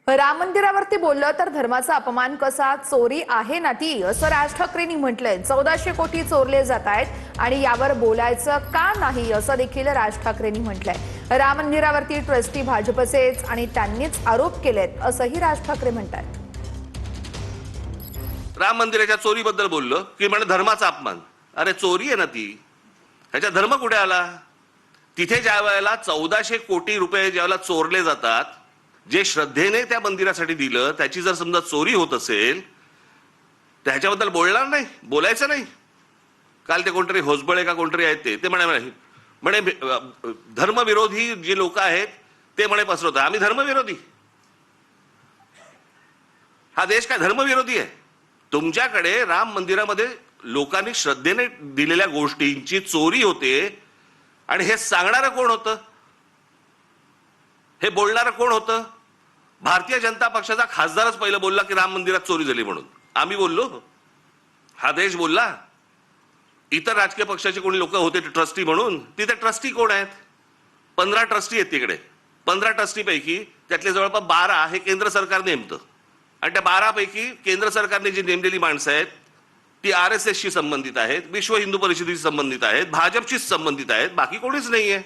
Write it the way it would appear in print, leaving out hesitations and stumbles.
राम मंदिरावरती बोललं तर धर्माचा अपमान कसा, चोरी आहे ना ती, असं राज ठाकरेंनी म्हटलंय। 1400 कोटी चोरले जात आहेत आणि यावर बोलायचं का नाही, असं देखील राज ठाकरेंनी म्हटलंय। राम मंदिरावरती ट्रस्टी भाजपचेच आणि त्यांनीच आरोप केलेत, असंही राज ठाकरे म्हणतात। राम मंदिराच्या चोरीबद्दल बोललो की म्हणे धर्माचा अपमान। अरे चोरी आहे ना ती, ह्याचा धर्म कुठे आला? तिथे ज्या वेळेला 1400 कोटी रुपये ज्यावेळेला चोरले जातात, जे श्रद्धेने त्या मंदिरासाठी दिलं त्याची जर समजा चोरी होत असेल तर ह्याच्याबद्दल बोलणार नाही, बोलायचं नाही। काल ते कोणतरी होसबळे का कोणतरी आहेत ते म्हणे धर्मविरोधी जे लोक आहेत ते म्हणे पसरवतात। आम्ही धर्मविरोधी? हा देश काय धर्मविरोधी आहे? तुमच्याकडे राम मंदिरामध्ये लोकांनी श्रद्धेने दिलेल्या गोष्टींची चोरी होते आणि हे सांगणारं कोण होतं? हे बोलणारं कोण होतं? भारतीय जनता पक्षाचा खासदारच पहिलं बोलला की राम मंदिरात चोरी झाली म्हणून। आम्ही बोललो? हा देश बोलला? इतर राजकीय पक्षाचे कोणी लोक होते ट्रस्टी म्हणून? तिथे ट्रस्टी कोण आहेत? 15 ट्रस्टी आहेत तिकडे। 15 ट्रस्टी पैकी त्यातले जवळपास 12 हे केंद्र सरकार नेमतं आणि त्या 12 पैकी केंद्र सरकारने जी नेमलेली माणसं आहेत ती RSSशी संबंधित आहेत, विश्व हिंदू परिषदेशी संबंधित आहेत, भाजपशी संबंधित आहेत, बाकी कोणीच नाहीये।